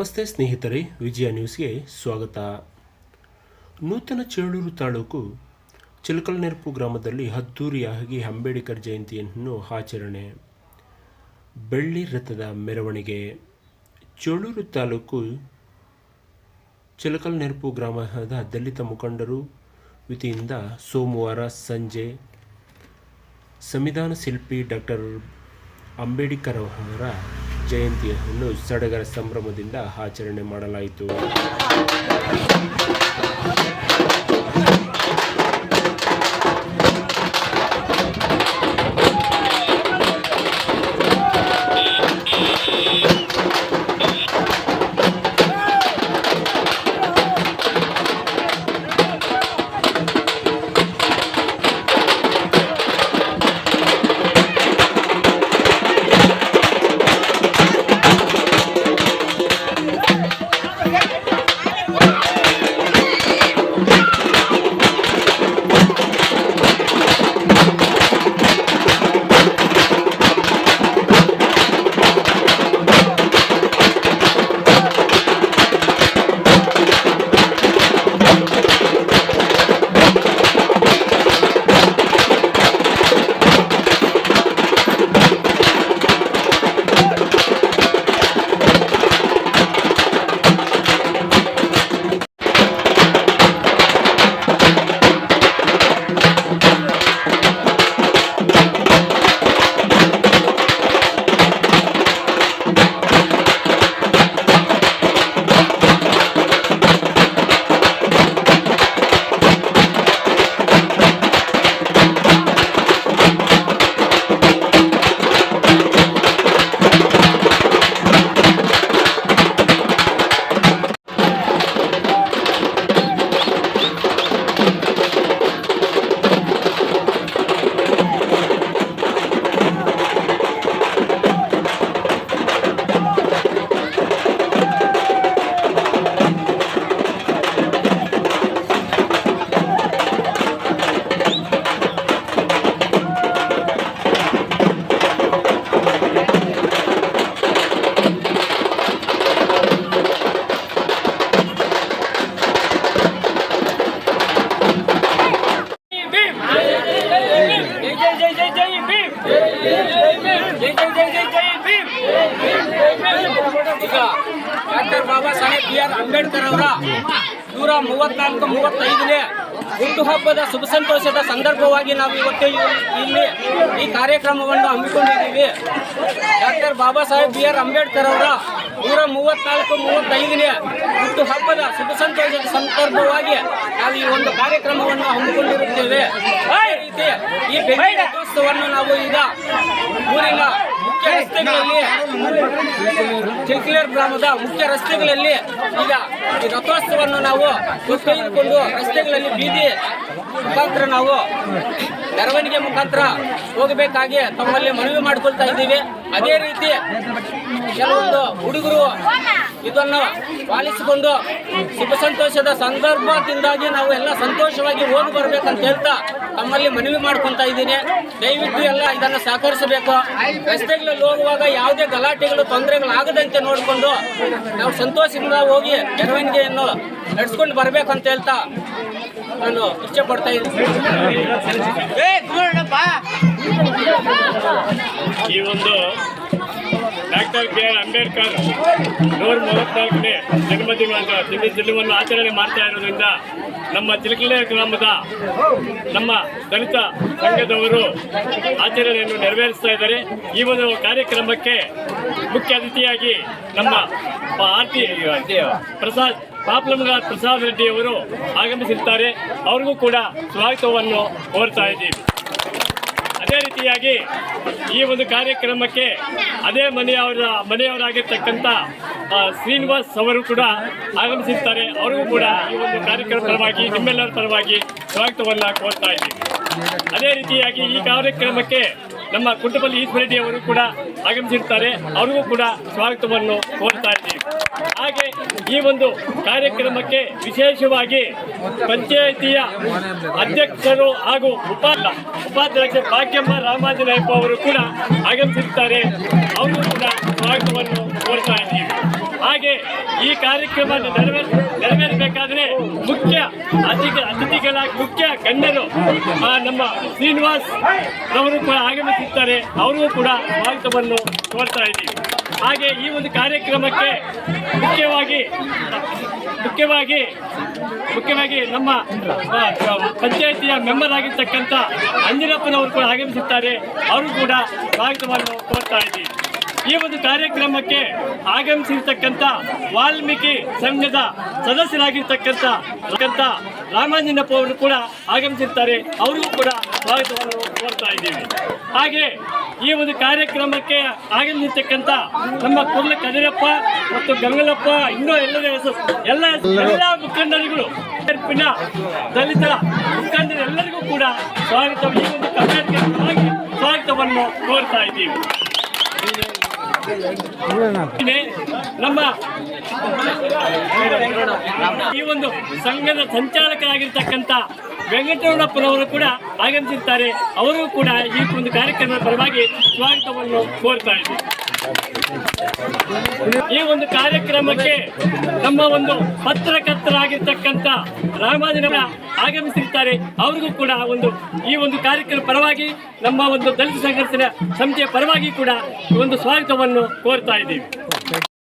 ನಮಸ್ತೆ ಸ್ನೇಹಿತರೆ, ವಿಜಯ ನ್ಯೂಸ್ಗೆ ಸ್ವಾಗತ. ನೂತನ ಚೇಳೂರು ತಾಲೂಕು ಚಿಲಕಲನೆರಪು ಗ್ರಾಮದಲ್ಲಿ ಅದ್ದೂರಿಯಾಗಿ ಅಂಬೇಡ್ಕರ್ ಜಯಂತಿಯನ್ನು ಆಚರಣೆ. ಬೆಳ್ಳಿ ರಥದ ಮೆರವಣಿಗೆ. ಚೇಳೂರು ತಾಲೂಕು ಚಿಲಕಲನೆರಪು ಗ್ರಾಮದ ದಲಿತ ಮುಖಂಡರು ವತಿಯಿಂದ ಸೋಮವಾರ ಸಂಜೆ ಸಂವಿಧಾನ ಶಿಲ್ಪಿ ಡಾಕ್ಟರ್ ಅಂಬೇಡ್ಕರ್ ಅವರ ಜಯಂತಿಯನ್ನು ಸಡಗರ ಸಂಭ್ರಮದಿಂದ ಆಚರಣೆ ಮಾಡಲಾಯಿತು. Doctor Baba Saheb B R Ambedkar ಅವರ 134-35ನೇ ಹುಟ್ಟುಹಬ್ಬದ ಶುಭ ಸಂತೋಷದ ಸಂದರ್ಭವಾಗಿ ನಾವು ಇವತ್ತು ಇಲ್ಲಿ ಈ ಕಾರ್ಯಕ್ರಮವನ್ನು ಹಮ್ಮಿಕೊಂಡಿದ್ದೀವಿ. Doctor Baba Saheb B R Ambedkar ಅವರ 134-35ನೇ ಹುಟ್ಟುಹಬ್ಬದ ಶುಭ ಸಂತೋಷದ ಸಂದರ್ಭವಾಗಿ ನಾವು ಈ ಒಂದು ಕಾರ್ಯಕ್ರಮವನ್ನು ಹಮ್ಮಿಕೊಂಡಿರುತ್ತೇವೆ. ಅದೇ ರೀತಿ ಈ ಬೆಳ್ಳಿ ರಥೋತ್ಸವವನ್ನು ನಾವು ಈಗ ಊರಿನ ಮುಖ್ಯ ರಸ್ತೆಗಳಲ್ಲಿ ಚಿಲಕಲನೆರಪು ಗ್ರಾಮದ ಮುಖ್ಯ ರಸ್ತೆಗಳಲ್ಲಿ ಈಗ ಈ ರಥೋತ್ಸವವನ್ನು ನಾವು ತೆಗೆದುಕೊಂಡು ರಸ್ತೆಗಳಲ್ಲಿ ಬೀದಿ ಮುಖಾಂತರ ನಾವು ಮೆರವಣಿಗೆ ಮುಖಾಂತರ ಹೋಗಬೇಕಾಗಿ ತಮ್ಮಲ್ಲಿ ಮನವಿ ಮಾಡಿಕೊಳ್ತಾ ಇದ್ದೀವಿ. ಅದೇ ರೀತಿ ಕೆಲವೊಂದು ಹುಡುಗರು ಇದನ್ನು ಪಾಲಿಸಿಕೊಂಡು ಶುಭ ಸಂತೋಷದ ಸಂದರ್ಭದಿಂದಾಗಿ ನಾವು ಎಲ್ಲ ಸಂತೋಷವಾಗಿ ಹೋಗಿ ಬರ್ಬೇಕಂತ ಹೇಳ್ತಾ ತಮ್ಮಲ್ಲಿ ಮನವಿ ಮಾಡ್ಕೊತಾ ಇದ್ದೀನಿ. ದಯವಿಟ್ಟು ಎಲ್ಲ ಇದನ್ನು ಸಹಕರಿಸಬೇಕು. ರಸ್ತೆಗಳಲ್ಲಿ ಹೋಗುವಾಗ ಯಾವುದೇ ಗಲಾಟೆಗಳು ತೊಂದರೆಗಳಾಗದಂತೆ ನೋಡಿಕೊಂಡು ನಾವು ಸಂತೋಷದಿಂದ ಹೋಗಿ ಮೆರವಣಿಗೆಯನ್ನು ನಡೆಸ್ಕೊಂಡು ಬರ್ಬೇಕಂತ ಹೇಳ್ತಾ ನಾನು ಇಚ್ಛೆ ಪಡ್ತಾ ಇದ್ದೀನಿ. ಈ ಒಂದು ಡಾಕ್ಟರ್ ಬಿ ಆರ್ ಅಂಬೇಡ್ಕರ್ 134ನೇ ಜನ್ಮದಿನವನ್ನು ಆಚರಣೆ ಮಾಡ್ತಾ ಇರೋದ್ರಿಂದ ನಮ್ಮ ಚಿಲಕಲನೆರಪು ಗ್ರಾಮದ ನಮ್ಮ ದಲಿತ ಸಂಘದವರು ಆಚರಣೆಯನ್ನು ನೆರವೇರಿಸ್ತಾ ಇದ್ದಾರೆ. ಈ ಒಂದು ಕಾರ್ಯಕ್ರಮಕ್ಕೆ ಮುಖ್ಯ ಅತಿಥಿಯಾಗಿ ನಮ್ಮ ಪ್ರಸಾದ್ ರೆಡ್ಡಿ ಅವರು ಆಗಮಿಸಿರ್ತಾರೆ. ಅವ್ರಿಗೂ ಕೂಡ ಸ್ವಾಗತವನ್ನು ಕೋರ್ತಾ ಇದ್ದೀವಿ. ಅದೇ ರೀತಿಯಾಗಿ ಈ ಒಂದು ಕಾರ್ಯಕ್ರಮಕ್ಕೆ ಅದೇ ಮನೆಯವರಾಗಿರ್ತಕ್ಕಂಥ ಶ್ರೀನಿವಾಸ್ ಅವರು ಕೂಡ ಆಗಮಿಸಿರ್ತಾರೆ. ಅವ್ರಿಗೂ ಕೂಡ ಈ ಒಂದು ಕಾರ್ಯಕ್ರಮ ಪರವಾಗಿ ನಿಮ್ಮೆಲ್ಲರ ಪರವಾಗಿ ಸ್ವಾಗತವನ್ನು ಕೋರ್ತಾ ಇದ್ದೀವಿ. ಅದೇ ರೀತಿಯಾಗಿ ಈ ಕಾರ್ಯಕ್ರಮಕ್ಕೆ ನಮ್ಮ ಕುಂಟಪಲ್ಲಿ ಈಶ್ವರೆಡ್ಡಿ ಅವರು ಕೂಡ ಆಗಮಿಸಿರ್ತಾರೆ. ಅವ್ರಿಗೂ ಕೂಡ ಸ್ವಾಗತವನ್ನು ಕೋರ್ತಾ ಇದ್ದೀವಿ. ಹಾಗೆ ಈ ಒಂದು ಕಾರ್ಯಕ್ರಮಕ್ಕೆ ವಿಶೇಷವಾಗಿ ಪಂಚಾಯಿತಿಯ ಅಧ್ಯಕ್ಷರು ಹಾಗೂ ಉಪಾಧ್ಯಕ್ಷ ಭಾಗ್ಯಮ್ಮ ರಾಮಾಂಜನೇಯಪ್ಪ ಅವರು ಕೂಡ ಆಗಮಿಸಿರ್ತಾರೆ. ಅವರು ಕೂಡ ಸ್ವಾಗತವನ್ನು ಕೋರ್ತಾ ಇದ್ದೀವಿ. ಹಾಗೆ ಈ ಕಾರ್ಯಕ್ರಮ ನೆರವೇರಬೇಕಾದ್ರೆ ಮುಖ್ಯ ಅತಿಥಿಗಳಾಗಿ ಮುಖ್ಯ ಗಣ್ಯರು ನಮ್ಮ ಶ್ರೀನಿವಾಸ್ ರವರು ಕೂಡ ಆಗಮಿಸುತ್ತಾರೆ. ಅವರಿಗೂ ಕೂಡ ಸ್ವಾಗತವನ್ನು ಕೋರ್ತಾ ಇದ್ದೀವಿ. ಹಾಗೆ ಈ ಒಂದು ಕಾರ್ಯಕ್ರಮಕ್ಕೆ ಮುಖ್ಯವಾಗಿ ನಮ್ಮ ಪಂಚಾಯಿತಿಯ ಮೆಂಬರ್ ಆಗಿರ್ತಕ್ಕಂಥ ಅಂಜನಪ್ಪನವರು ಕೂಡ ಆಗಮಿಸುತ್ತಾರೆ. ಅವರು ಕೂಡ ಸ್ವಾಗತವನ್ನು ಕೋರ್ತಾ ಇದ್ದೀವಿ. ಈ ಒಂದು ಕಾರ್ಯಕ್ರಮಕ್ಕೆ ಆಗಮಿಸಿರ್ತಕ್ಕಂಥ ವಾಲ್ಮೀಕಿ ಸಂಘದ ಸದಸ್ಯರಾಗಿರ್ತಕ್ಕಂಥ ರಾಮಾಂಜನಪ್ಪ ಅವರು ಕೂಡ ಆಗಮಿಸಿರ್ತಾರೆ. ಅವರಿಗೂ ಕೂಡ ಸ್ವಾಗತವನ್ನು ಕೋರ್ತಾ ಇದ್ದೀವಿ. ಹಾಗೆ ಈ ಒಂದು ಕಾರ್ಯಕ್ರಮಕ್ಕೆ ಆಗಮಿಸಿರ್ತಕ್ಕಂಥ ನಮ್ಮ ಕುರ್ಲ ಕದಿರಪ್ಪ ಮತ್ತು ಗಂಗಲಪ್ಪ ಇನ್ನೂ ಎಲ್ಲ ಮುಖಂಡರುಗಳು ದಲಿತರ ಮುಖಂಡರೆಲ್ಲರಿಗೂ ಕೂಡ ಈ ಒಂದು ಕಾರ್ಯಕ್ರಮವಾಗಿ ಸ್ವಾಗತವನ್ನು ಕೋರ್ತಾ ಇದ್ದೀವಿ. ನಮ್ಮ ಈ ಒಂದು ಸಂಘದ ಸಂಚಾಲಕರಾಗಿರ್ತಕ್ಕಂಥ ವೆಂಕಟರಮಣಪ್ಪನವರು ಕೂಡ ಆಗಮಿಸಿರ್ತಾರೆ. ಅವರು ಕೂಡ ಈ ಒಂದು ಕಾರ್ಯಕ್ರಮದ ಪರವಾಗಿ ಸ್ವಾಗತವನ್ನು ಕೋರ್ತಾ ಇದ್ದೀವಿ. ಈ ಒಂದು ಕಾರ್ಯಕ್ರಮಕ್ಕೆ ನಮ್ಮ ಒಂದು ಪತ್ರಕರ್ತರಾಗಿರ್ತಕ್ಕಂಥ ರಾಮಾಂಜನಪ್ಪ ಆಗಮಿಸಿರ್ತಾರೆ. ಅವರಿಗೂ ಕೂಡ ಈ ಒಂದು ಕಾರ್ಯಕ್ರಮ ಪರವಾಗಿ ನಮ್ಮ ಒಂದು ದಲಿತ ಸಂಘರ್ಷಣೆ ಸಮಿತಿಯ ಪರವಾಗಿ ಕೂಡ ಒಂದು ಸ್ವಾಗತವನ್ನು ಕೋರ್ತಾ ಇದ್ದೀವಿ.